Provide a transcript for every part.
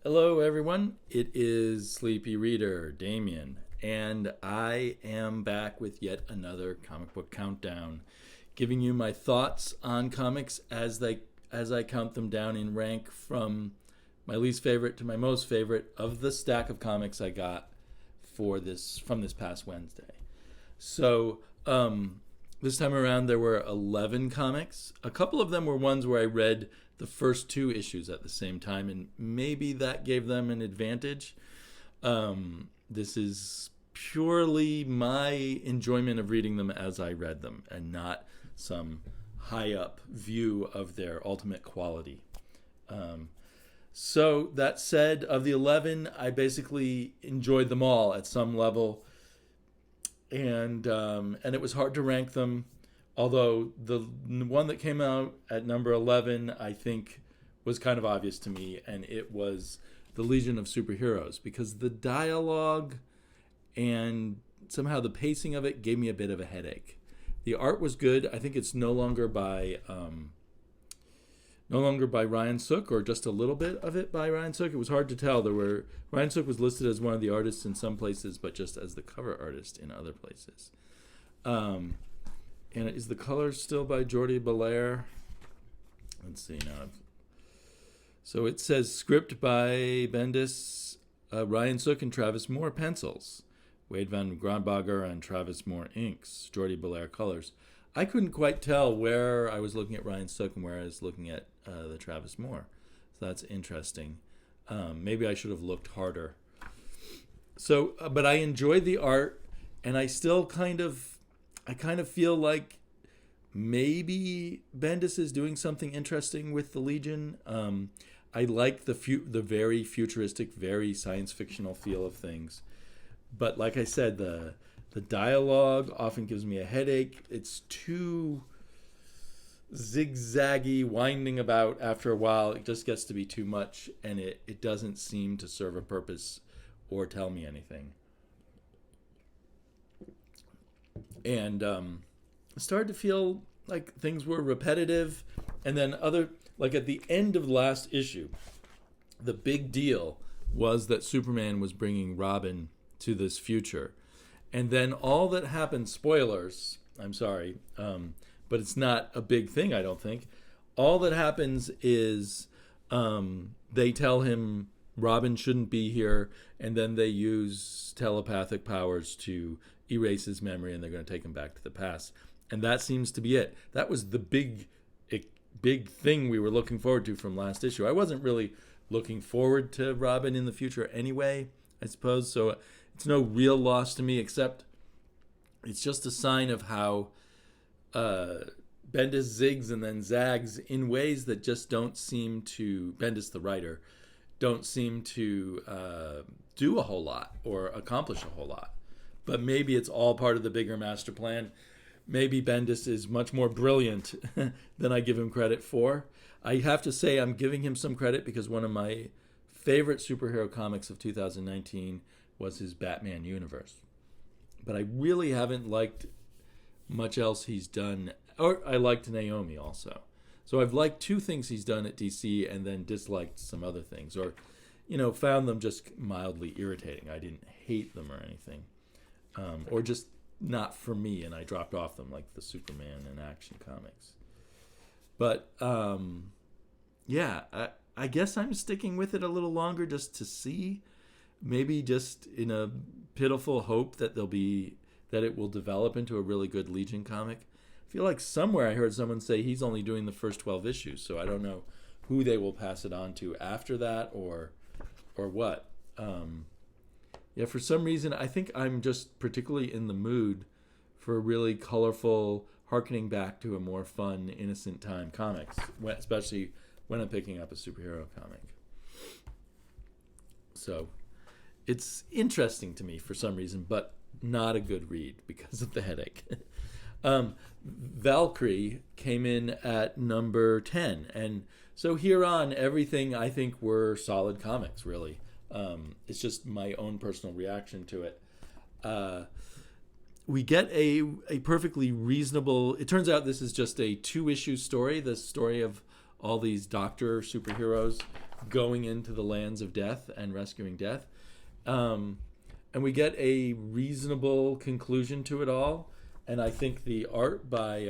Hello, everyone. It is Sleepy Reader, Damien, and I am back with yet another comic book countdown, giving you my thoughts on comics as I count them down in rank from my least favorite to my most favorite of the stack of comics I got from this past Wednesday. So this time around there were 11 comics. A couple of them were ones where I read the first two issues at the same time, and maybe that gave them an advantage. This is purely my enjoyment of reading them as I read them, and not some high up view of their ultimate quality. So that said, of the 11, I basically enjoyed them all at some level, and it was hard to rank them. Although the one that came out at number 11, I think, was kind of obvious to me, and it was The Legion of Superheroes, because the dialogue and somehow the pacing of it gave me a bit of a headache. The art was good. I think it's no longer by Ryan Sook, or just a little bit of it by Ryan Sook. It was hard to tell. Ryan Sook was listed as one of the artists in some places, but just as the cover artist in other places. And is the color still by Jordi Belair? Let's see now. So it says script by Bendis, Ryan Sook and Travis Moore pencils, Wade Van Grandbagger and Travis Moore inks, Jordi Belair colors. I couldn't quite tell where I was looking at Ryan Sook and where I was looking at the Travis Moore. So that's interesting. Maybe I should have looked harder. So, but I enjoyed the art, and I still kind of feel like maybe Bendis is doing something interesting with the Legion. I like the very futuristic, very science fictional feel of things. But like I said, the dialogue often gives me a headache. It's too zigzaggy, winding about after a while. It just gets to be too much, and it doesn't seem to serve a purpose or tell me anything. And I started to feel like things were repetitive. And then like at the end of the last issue, the big deal was that Superman was bringing Robin to this future. And then all that happened, spoilers, I'm sorry, but it's not a big thing, I don't think. All that happens is they tell him Robin shouldn't be here, and then they use telepathic powers to erase his memory, and they're going to take him back to the past. And that seems to be it. That was the big thing we were looking forward to from last issue. I wasn't really looking forward to Robin in the future anyway, I suppose. So it's no real loss to me, except it's just a sign of how Bendis zigs and then zags in ways that just don't seem to, Bendis the writer, don't seem to do a whole lot or accomplish a whole lot. But maybe it's all part of the bigger master plan. Maybe Bendis is much more brilliant than I give him credit for. I have to say I'm giving him some credit because one of my favorite superhero comics of 2019 was his Batman universe. But I really haven't liked much else he's done. Or I liked Naomi also. So I've liked two things he's done at DC and then disliked some other things. Or, found them just mildly irritating. I didn't hate them or anything. Or just not for me, and I dropped off them, like the Superman and Action comics. But, I guess I'm sticking with it a little longer just to see, maybe just in a pitiful hope that it will develop into a really good Legion comic. I feel like somewhere I heard someone say he's only doing the first 12 issues, so I don't know who they will pass it on to after that or what. For some reason, I think I'm just particularly in the mood for a really colorful, harkening back to a more fun, innocent time comics, especially when I'm picking up a superhero comic. So it's interesting to me for some reason, but not a good read because of the headache. Valkyrie came in at number 10. And so here on, everything I think were solid comics, really. It's just my own personal reaction to it. We get a perfectly reasonable... It turns out this is just a 2-issue story, the story of all these doctor superheroes going into the lands of death and rescuing death. And we get a reasonable conclusion to it all. And I think the art by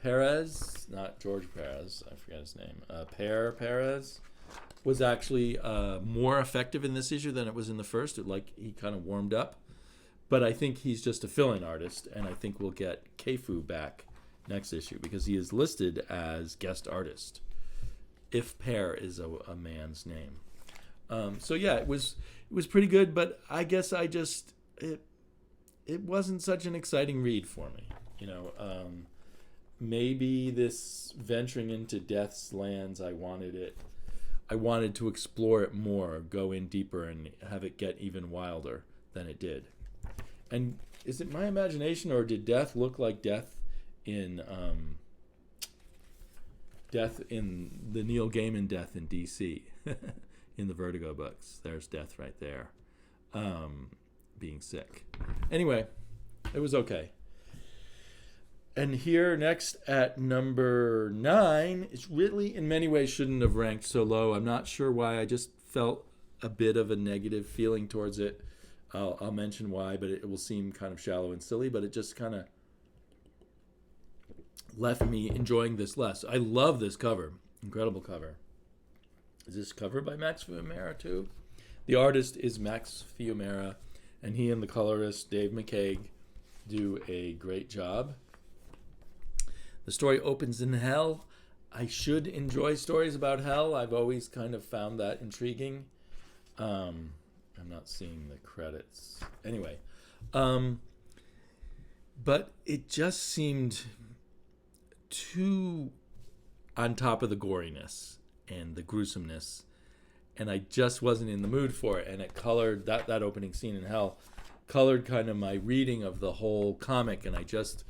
Perez, not George Perez, I forget his name, Perez, was actually more effective in this issue than it was in the first. He kind of warmed up. But I think he's just a fill-in artist, and I think we'll get Keifu back next issue because he is listed as guest artist, if Pear is a man's name. So yeah, it was pretty good, but I guess it wasn't such an exciting read for me. Maybe this venturing into Death's lands, I wanted to explore it more, go in deeper, and have it get even wilder than it did. And is it my imagination, or did Death look like Death in the Neil Gaiman Death in DC in the Vertigo books? There's Death right there, being sick. Anyway, it was okay. And here next at number 9, it really in many ways shouldn't have ranked so low. I'm not sure why. I just felt a bit of a negative feeling towards it. I'll mention why, but it will seem kind of shallow and silly, but it just kind of left me enjoying this less. I love this cover. Incredible cover. Is this cover by Max Fiumara too? The artist is Max Fiumara, and he and the colorist Dave McCaig do a great job. The story opens in hell. I should enjoy stories about hell. I've always kind of found that intriguing. I'm not seeing the credits. Anyway, but it just seemed too on top of the goriness and the gruesomeness, and I just wasn't in the mood for it. And it colored that opening scene in hell, colored kind of my reading of the whole comic, and it just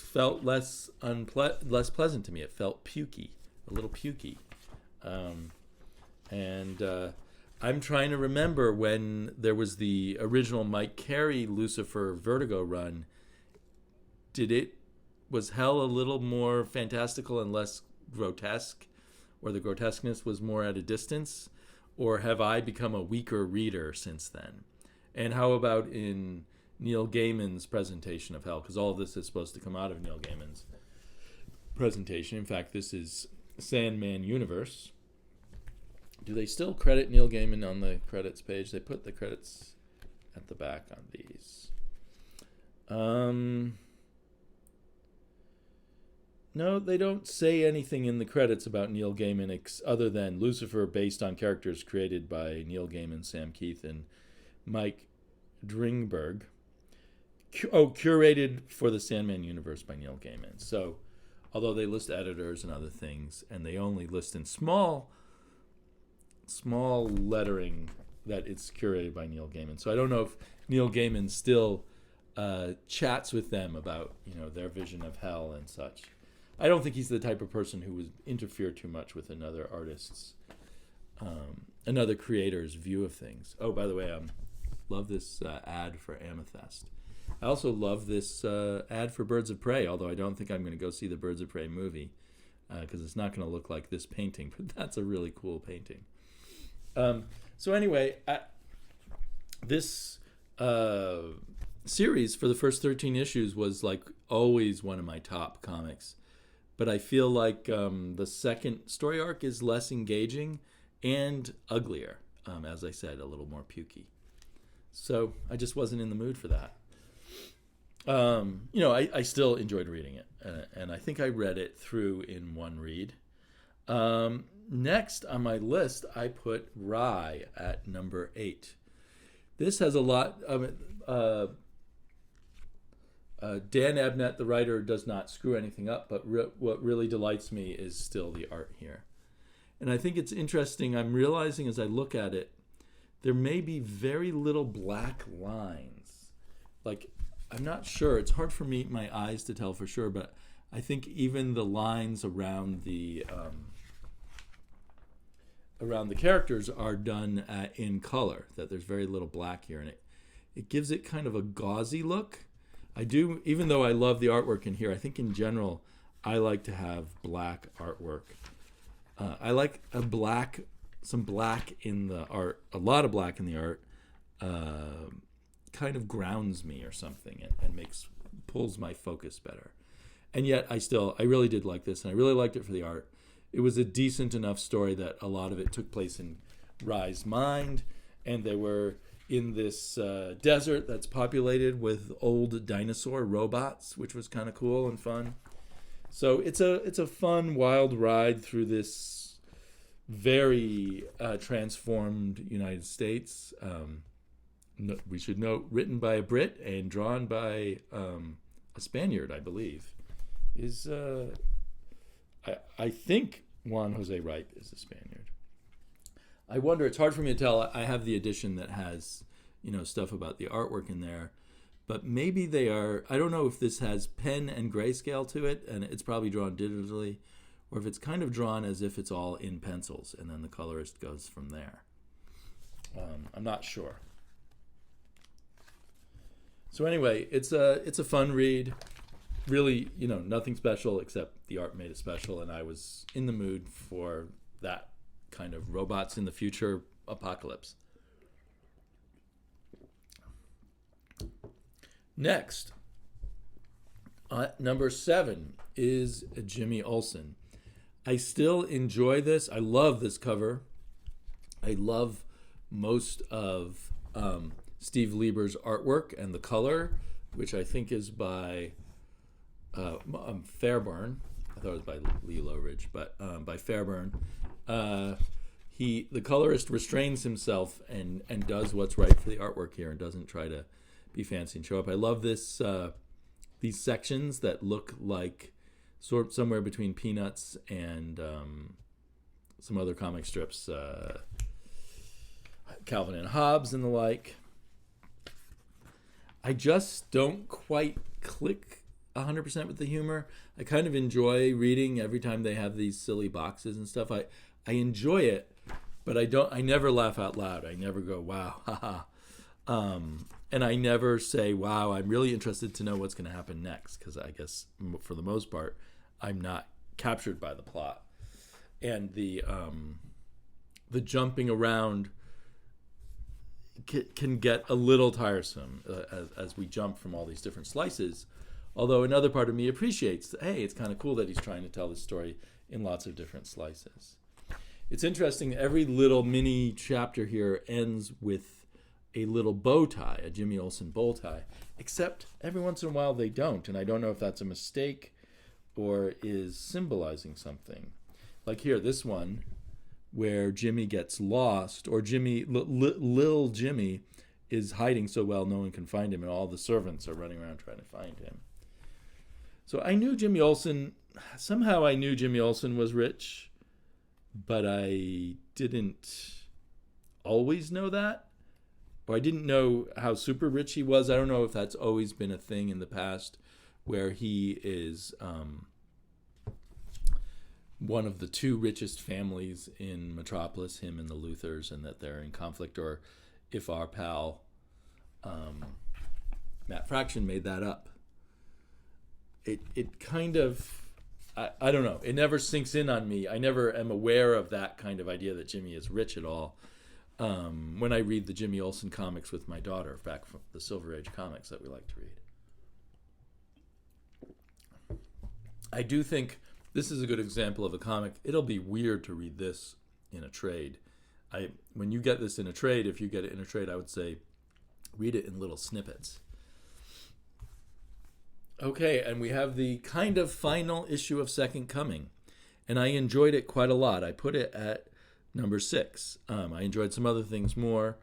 felt less pleasant to me. It felt pukey, a little pukey, and I'm trying to remember when there was the original Mike Carey Lucifer Vertigo run. Was hell a little more fantastical and less grotesque, or the grotesqueness was more at a distance, or have I become a weaker reader since then? And how about in Neil Gaiman's presentation of hell? Because all of this is supposed to come out of Neil Gaiman's presentation. In fact, this is Sandman Universe. Do they still credit Neil Gaiman on the credits page? They put the credits at the back on these. No, they don't say anything in the credits about Neil Gaiman other than Lucifer based on characters created by Neil Gaiman, Sam Keith, and Mike Dringberg. Curated for the Sandman universe by Neil Gaiman. So, although they list editors and other things, and they only list in small lettering that it's curated by Neil Gaiman. So I don't know if Neil Gaiman still chats with them about their vision of hell and such. I don't think he's the type of person who would interfere too much with another artist's, another creator's view of things. Oh, by the way, love this ad for Amethyst. I also love this ad for Birds of Prey, although I don't think I'm going to go see the Birds of Prey movie because it's not going to look like this painting, but that's a really cool painting. So anyway, this series for the first 13 issues was like always one of my top comics. But I feel like the second story arc is less engaging and uglier. As I said, a little more pukey. So I just wasn't in the mood for that. I still enjoyed reading it. And I think I read it through in one read. Next on my list, I put Rye at number 8. This has a lot of Dan Abnett, the writer, does not screw anything up, but what really delights me is still the art here. And I think it's interesting. I'm realizing as I look at it, there may be very little black lines. Like, I'm not sure. It's hard for my eyes to tell for sure, but I think even the lines around the characters are done in color, that there's very little black here, and it gives it kind of a gauzy look. I do, even though I love the artwork in here, I think in general I like to have black artwork I like some black in the art, a lot of black in the art. Kind of grounds me or something, and pulls my focus better. And yet I really did like this, and I really liked it for the art. It was a decent enough story that a lot of it took place in Rye's mind, and they were in this desert that's populated with old dinosaur robots, which was kind of cool and fun. So it's a fun, wild ride through this very transformed United States. We should note, written by a Brit and drawn by a Spaniard, I believe. I think Juan Jose Ripe is a Spaniard. I wonder, it's hard for me to tell. I have the edition that has, stuff about the artwork in there, but maybe they are, I don't know if this has pen and grayscale to it, and it's probably drawn digitally, or if it's kind of drawn as if it's all in pencils, and then the colorist goes from there. I'm not sure. So anyway, it's a fun read. Really, nothing special except the art made it special, and I was in the mood for that kind of robots in the future apocalypse. Next, number 7 is Jimmy Olsen. I still enjoy this. I love this cover. I love most of Steve Lieber's artwork and the color, which I think is by Fairburn. I thought it was by Lee Lowridge, but by Fairburn. The colorist restrains himself and does what's right for the artwork here and doesn't try to be fancy and show up. I love these sections that look like somewhere between Peanuts and some other comic strips, Calvin and Hobbes and the like. I just don't quite click 100% with the humor. I kind of enjoy reading every time they have these silly boxes and stuff. I enjoy it, but I never laugh out loud. I never go, wow, haha. And I never say, wow, I'm really interested to know what's going to happen next, because I guess for the most part, I'm not captured by the plot. And the jumping around can get a little tiresome as we jump from all these different slices. Although another part of me appreciates, hey, it's kind of cool that he's trying to tell this story in lots of different slices. It's interesting, every little mini chapter here ends with a little bow tie, a Jimmy Olsen bow tie, except every once in a while they don't, and I don't know if that's a mistake or is symbolizing something. Like here, this one, where Jimmy gets lost, or Lil Jimmy is hiding so well no one can find him, and all the servants are running around trying to find him. So I knew Jimmy Olsen was rich, but I didn't always know that. Or I didn't know how super rich he was. I don't know if that's always been a thing in the past, where he is one of the two richest families in Metropolis, him and the Luthers, and that they're in conflict, or if our pal Matt Fraction made that up. It kind of, I don't know, it never sinks in on me. I never am aware of that kind of idea that Jimmy is rich at all. When I read the Jimmy Olsen comics with my daughter, back from the Silver Age comics that we like to read. I do think this is a good example of a comic. It'll be weird to read this in a trade. When you get this in a trade, if you get it in a trade, I would say read it in little snippets. Okay, and we have the kind of final issue of Second Coming, and I enjoyed it quite a lot. I put it at number 6. I enjoyed some other things more.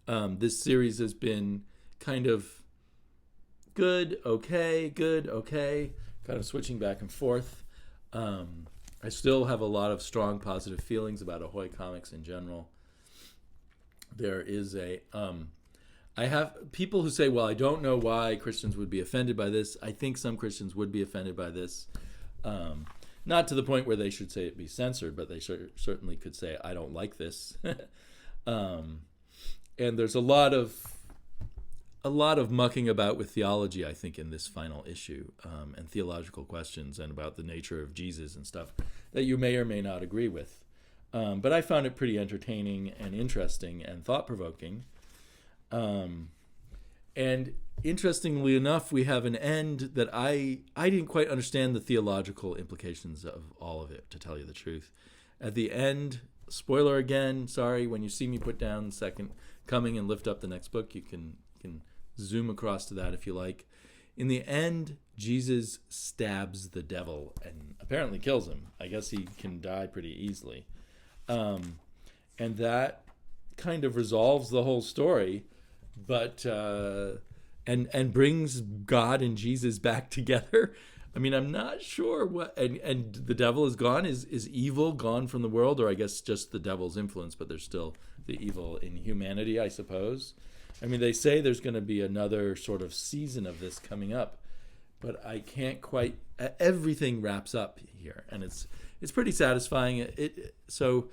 This series has been kind of good, okay, kind of switching back and forth. I still have a lot of strong positive feelings about Ahoy Comics in general. There is I have people who say, well, I don't know why Christians would be offended by this. I think some Christians would be offended by this. Not to the point where they should say it be censored, but they certainly could say, I don't like this. And there's a lot of a lot of mucking about with theology, I think, in this final issue, and theological questions and about the nature of Jesus and stuff that you may or may not agree with. But I found it pretty entertaining and interesting and thought-provoking. And interestingly enough, we have an end that I didn't quite understand the theological implications of all of it, to tell you the truth. At the end, spoiler again, sorry, when you see me put down Second Coming and lift up the next book, you can zoom across to that if you like. In the end, Jesus stabs the devil and apparently kills him. I guess he can die pretty easily. And that kind of resolves the whole story, but and brings God and Jesus back together. I mean, I'm not sure what, and the devil is gone. Is evil gone from the world, or I guess just the devil's influence, but there's still the evil in humanity, I suppose. I mean, they say there's going to be another sort of season of this coming up, but I can't quite. Everything wraps up here, and it's pretty satisfying. So,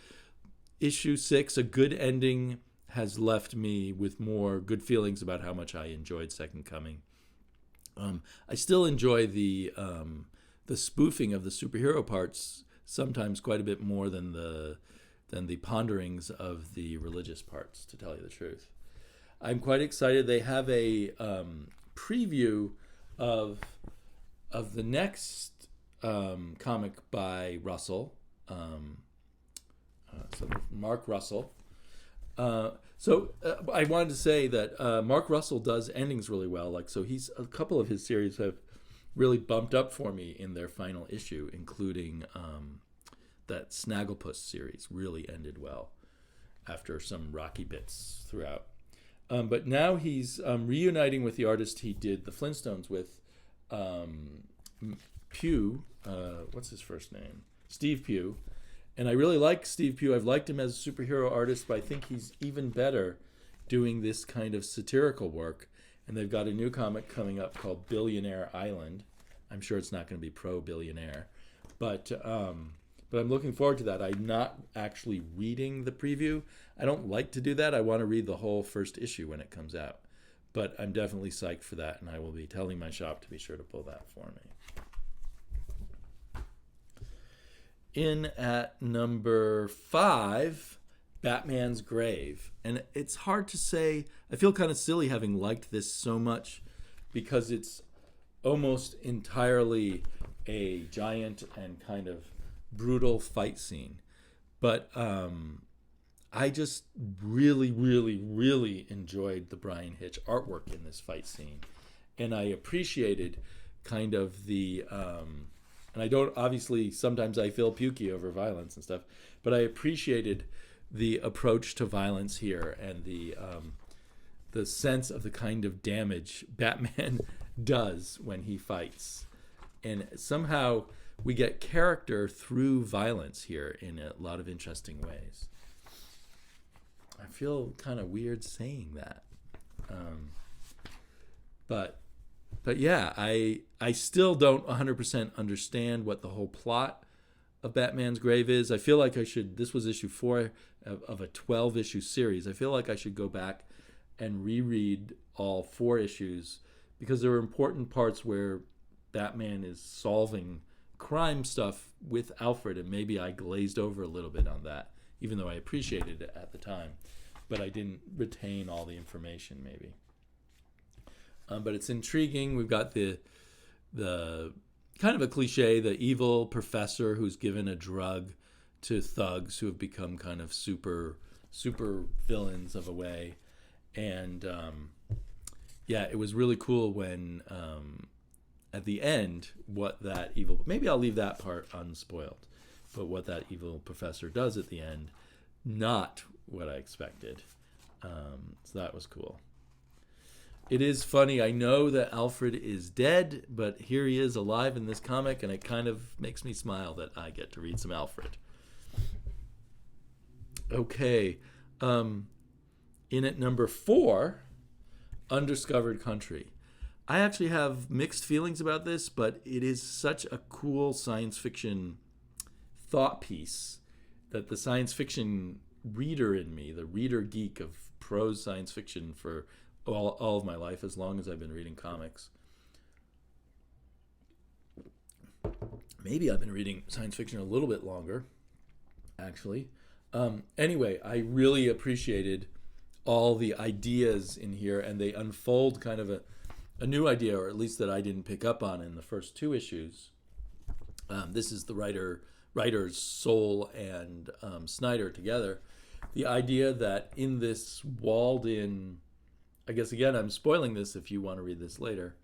issue 6, a good ending, has left me with more good feelings about how much I enjoyed Second Coming. I still enjoy the spoofing of the superhero parts sometimes quite a bit more than the ponderings of the religious parts, to tell you the truth. I'm quite excited. They have a preview of the next comic by Russell, so Mark Russell. So I wanted to say that Mark Russell does endings really well. Like, so a couple of his series have really bumped up for me in their final issue, including that Snagglepuss series really ended well after some rocky bits throughout. But now he's reuniting with the artist he did the Flintstones with, Pugh. What's his first name? Steve Pugh. And I really like Steve Pugh. I've liked him as a superhero artist, but I think he's even better doing this kind of satirical work. And they've got a new comic coming up called Billionaire Island. I'm sure it's not going to be pro-billionaire, but I'm looking forward to that. I'm not actually reading the preview. I don't like to do that. I want to read the whole first issue when it comes out. But I'm definitely psyched for that, and I will be telling my shop to be sure to pull that for me. In at number 5, Batman's Grave. And it's hard to say. I feel kind of silly having liked this so much because it's almost entirely a giant and kind of brutal fight scene. But I just really, really, really enjoyed the Brian Hitch artwork in this fight scene. And I appreciated kind of the... and I don't, obviously, sometimes I feel pukey over violence and stuff, but I appreciated the approach to violence here and the sense of the kind of damage Batman does when he fights. And somehow we get character through violence here in a lot of interesting ways. I feel kind of weird saying that. But yeah, I still don't 100% understand what the whole plot of Batman's Grave is. I feel like I should, this was issue 4 of a 12-issue series. I feel like I should go back and reread all 4 issues because there are important parts where Batman is solving crime stuff with Alfred, and maybe I glazed over a little bit on that, even though I appreciated it at the time. But I didn't retain all the information, maybe. But it's intriguing. We've got the kind of a cliche, the evil professor who's given a drug to thugs who have become kind of super villains of a way. And yeah, it was really cool when at the end what that evil, maybe I'll leave that part unspoiled, but what that evil professor does at the end, not what I expected. So that was cool. It is funny. I know that Alfred is dead, but here he is alive in this comic, and it kind of makes me smile that I get to read some Alfred. Okay. In at number 4, Undiscovered Country. I actually have mixed feelings about this, but it is such a cool science fiction thought piece that the science fiction reader in me, the reader geek of prose science fiction for all of my life, as long as I've been reading comics. Maybe I've been reading science fiction a little bit longer, actually. Anyway, I really appreciated all the ideas in here, and they unfold kind of a new idea, or at least that I didn't pick up on in the first two issues. This is the writers Soule and Snyder together. The idea that in this walled-in, I guess again I'm spoiling this if you want to read this later,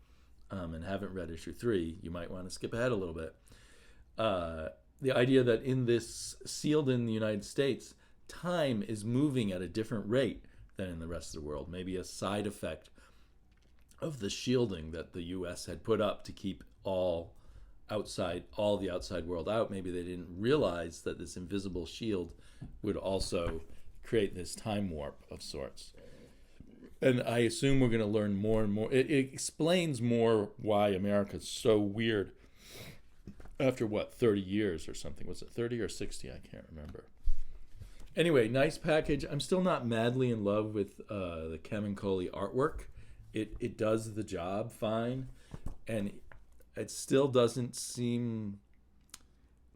and haven't read issue 3, you might want to skip ahead a little bit. The idea that in this sealed-in United States, time is moving at a different rate than in the rest of the world. Maybe a side effect of the shielding that the U.S. had put up to keep all the outside world out. Maybe they didn't realize that this invisible shield would also create this time warp of sorts. And I assume we're going to learn more and more. It explains more why America's so weird after, 30 years or something. Was it 30 or 60? I can't remember. Anyway, nice package. I'm still not madly in love with the Camuncoli artwork. It does the job fine. And it still doesn't seem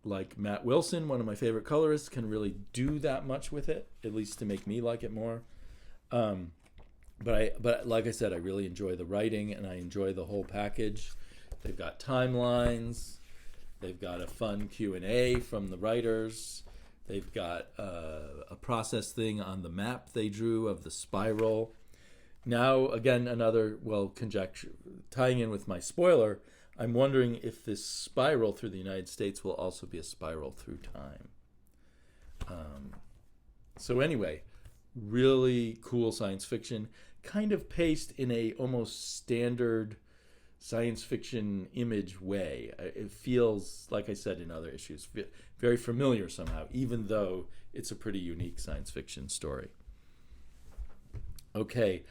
like Matt Wilson, one of my favorite colorists, can really do that much with it, at least to make me like it more. But like I said, I really enjoy the writing, and I enjoy the whole package. They've got timelines. They've got a fun Q&A from the writers. They've got a process thing on the map they drew of the spiral. Now, again, another, conjecture. Tying in with my spoiler, I'm wondering if this spiral through the United States will also be a spiral through time. So anyway, really cool science fiction, kind of paced in a almost standard science fiction image way. It feels, like I said in other issues, very familiar somehow, even though it's a pretty unique science fiction story. Okay,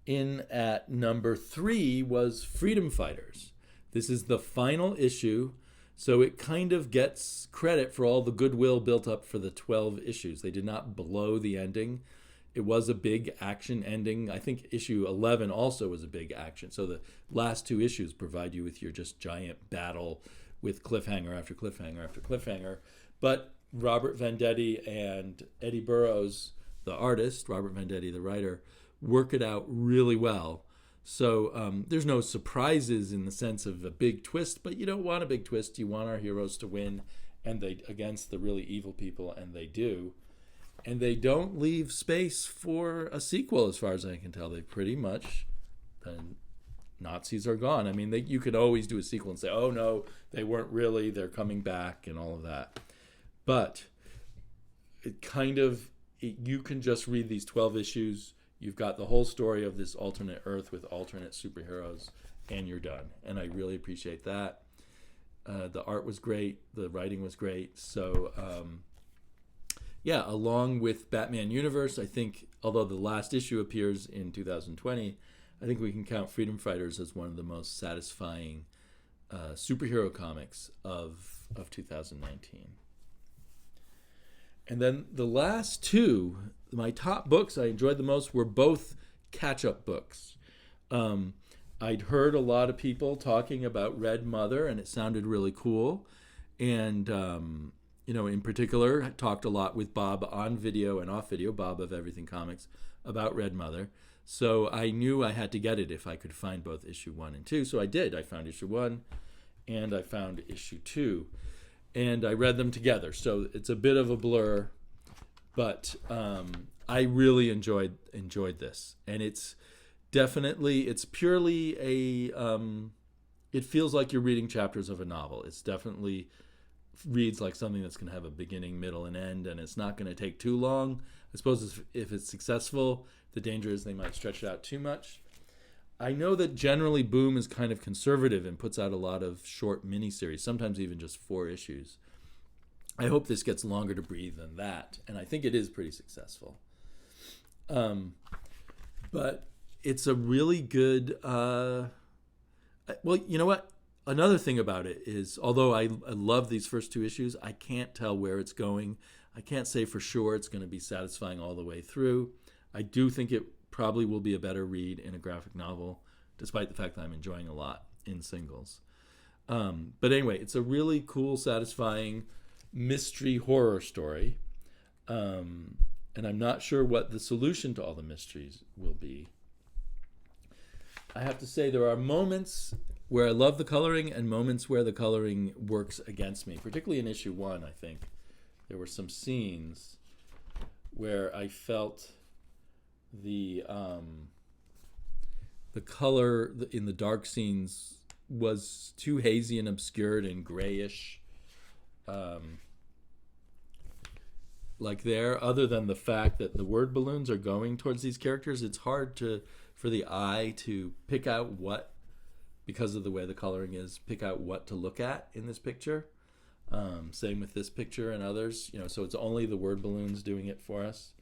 in at number 3 was Freedom Fighters. This is the final issue, so it kind of gets credit for all the goodwill built up for the 12 issues. They did not blow the ending. It was a big action ending. I think issue 11 also was a big action. So the last 2 issues provide you with your just giant battle with cliffhanger after cliffhanger after cliffhanger. But Robert Venditti and Eddie Burrows, the artist, Robert Venditti, the writer, work it out really well. So there's no surprises in the sense of a big twist, but you don't want a big twist. You want our heroes to win and they against the really evil people, and they do. And they don't leave space for a sequel, as far as I can tell. They pretty much, the Nazis are gone. I mean, you could always do a sequel and say, oh no, they weren't really, they're coming back and all of that. But it kind of, you can just read these 12 issues. You've got the whole story of this alternate Earth with alternate superheroes, and you're done. And I really appreciate that. The art was great. The writing was great. So, yeah, along with Batman Universe, I think, although the last issue appears in 2020, I think we can count Freedom Fighters as one of the most satisfying superhero comics of 2019. And then the last 2, my top books I enjoyed the most, were both catch-up books. I'd heard a lot of people talking about Red Mother, and it sounded really cool. And, in particular, I talked a lot with Bob on video and off video, Bob of Everything Comics, about Red Mother. So I knew I had to get it if I could find both issue 1 and 2. So I did. I found issue 1 and I found issue 2. And I read them together. So it's a bit of a blur, but I really enjoyed this. And it's purely it feels like you're reading chapters of a novel. It's definitely reads like something that's going to have a beginning, middle, and end, and it's not going to take too long. I suppose if it's successful, the danger is they might stretch it out too much. I know that generally Boom is kind of conservative and puts out a lot of short miniseries, sometimes even just 4 issues. I hope this gets longer to breathe than that, and I think it is pretty successful. But it's a really good... well, you know what? Another thing about it is, although I love these first 2 issues, I can't tell where it's going. I can't say for sure it's going to be satisfying all the way through. I do think it probably will be a better read in a graphic novel, despite the fact that I'm enjoying a lot in singles. But anyway, it's a really cool, satisfying mystery horror story. And I'm not sure what the solution to all the mysteries will be. I have to say there are moments where I love the coloring and moments where the coloring works against me, particularly in issue 1, I think. There were some scenes where I felt the color in the dark scenes was too hazy and obscured and grayish. Like there, other than the fact that the word balloons are going towards these characters, it's hard for the eye to pick out what, because of the way the coloring is, pick out what to look at in this picture. Same with this picture and others, so it's only the word balloons doing it for us.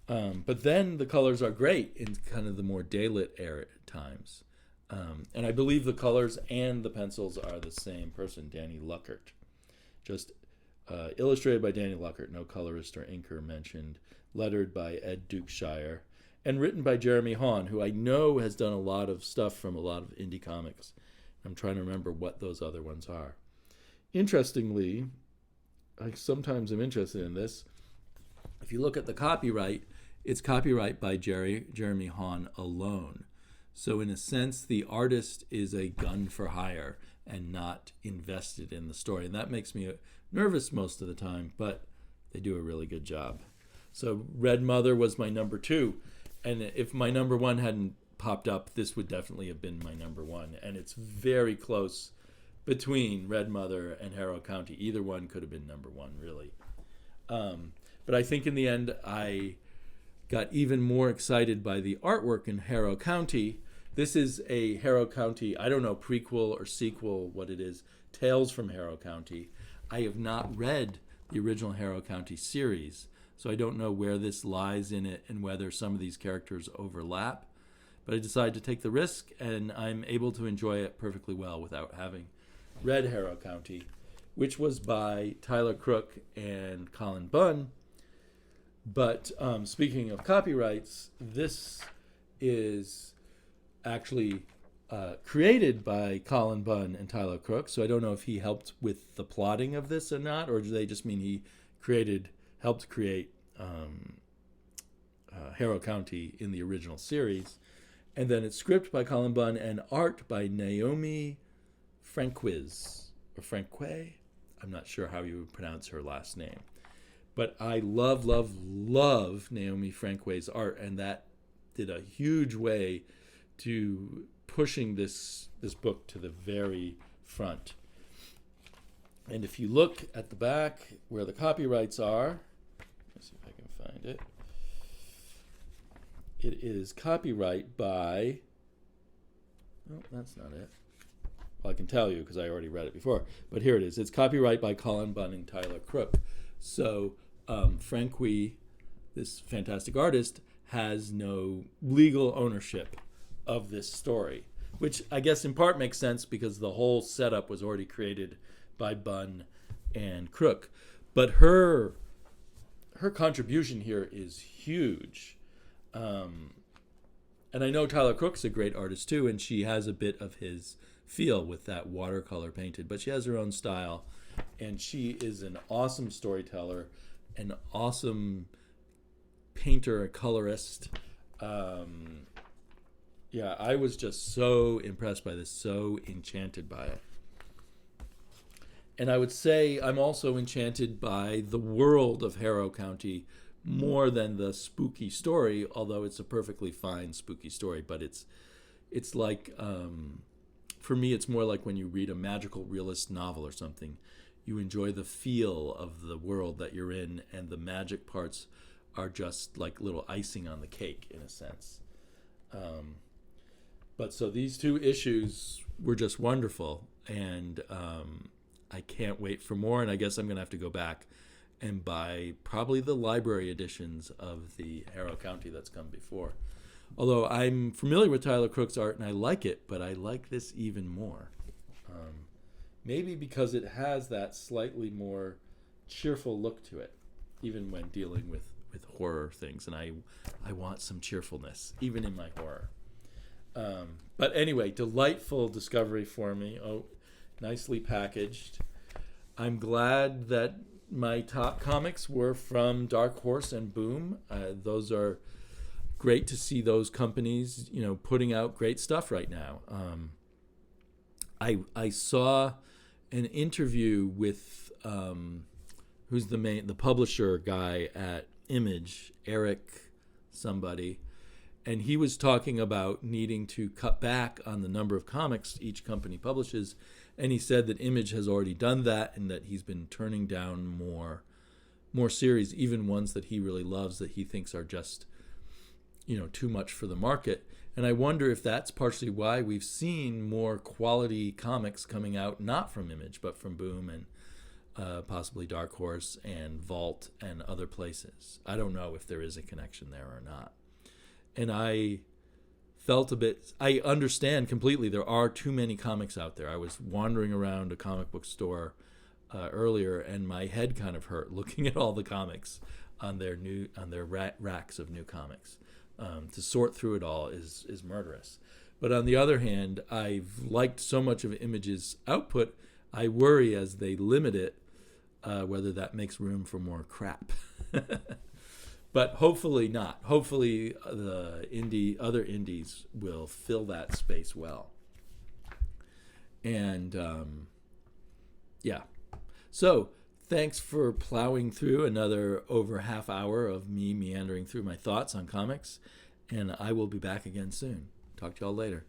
But then the colors are great in kind of the more daylit era times. And I believe the colors and the pencils are the same person, Danny Luckert. Just illustrated by Danny Luckert, no colorist or inker mentioned, lettered by Ed Dukeshire, and written by Jeremy Haun, who I know has done a lot of stuff from a lot of indie comics. I'm trying to remember what those other ones are. Interestingly, I sometimes am interested in this. If you look at the copyright, it's copyright by Jeremy Haun alone. So in a sense, the artist is a gun for hire and not invested in the story. And that makes me nervous most of the time, but they do a really good job. So Red Mother was my number 2. And if my number 1 hadn't popped up, this would definitely have been my number 1. And it's very close between Red Mother and Harrow County. Either one could have been number 1, really. But I think in the end, I got even more excited by the artwork in Harrow County. This is a Harrow County, I don't know, prequel or sequel, what it is, Tales from Harrow County. I have not read the original Harrow County series, so I don't know where this lies in it and whether some of these characters overlap. But I decided to take the risk, and I'm able to enjoy it perfectly well without having read Harrow County, which was by Tyler Crook and Colin Bunn. But speaking of copyrights, this is actually created by Colin Bunn and Tyler Crook, so I don't know if he helped with the plotting of this or not, or do they just mean he helped create Harrow County in the original series. And then it's script by Colin Bunn and art by Naomi Franquiz, or Franque. I'm not sure how you would pronounce her last name. But I love, love, love Naomi Franque's art, and that did a huge way to pushing this book to the very front. And if you look at the back where the copyrights are, let's see if I can find it. It is copyright by, oh, that's not it. Well, I can tell you because I already read it before, but here it is. It's copyright by Colin Bunn and Tyler Crook. So Franque, this fantastic artist, has no legal ownership of this story, which I guess in part makes sense because the whole setup was already created by Bunn and Crook. But her contribution here is huge. And I know Tyler Crook's a great artist too, and she has a bit of his feel with that watercolor painted, but she has her own style, and she is an awesome storyteller, an awesome painter, a colorist. Yeah, I was just so impressed by this, so enchanted by it. And I would say I'm also enchanted by the world of Harrow County more than the spooky story, although it's a perfectly fine spooky story. But it's like, for me, it's more like when you read a magical realist novel or something. You enjoy the feel of the world that you're in, and the magic parts are just like little icing on the cake, in a sense. But so these 2 issues were just wonderful, and I can't wait for more, and I guess I'm going to have to go back and buy probably the library editions of the Harrow County that's come before. Although I'm familiar with Tyler Crook's art, and I like it, but I like this even more. Maybe because it has that slightly more cheerful look to it, even when dealing with horror things, and I want some cheerfulness even in my horror. But anyway, delightful discovery for me. Oh, nicely packaged. I'm glad that my top comics were from Dark Horse and Boom. Those are great to see, those companies, putting out great stuff right now. I saw an interview with who's the publisher guy at Image, Eric somebody, and he was talking about needing to cut back on the number of comics each company publishes, and he said that Image has already done that and that he's been turning down more series, even ones that he really loves that he thinks are just too much for the market. And I wonder if that's partially why we've seen more quality comics coming out, not from Image, but from Boom and possibly Dark Horse and Vault and other places. I don't know if there is a connection there or not. And I felt I understand completely there are too many comics out there. I was wandering around a comic book store earlier, and my head kind of hurt looking at all the comics on their racks of new comics. To sort through it all is murderous. But on the other hand, I've liked so much of Image's output, I worry as they limit it whether that makes room for more crap. But hopefully not. Hopefully the other indies will fill that space well. And yeah. So thanks for plowing through another over half hour of me meandering through my thoughts on comics. And I will be back again soon. Talk to y'all later.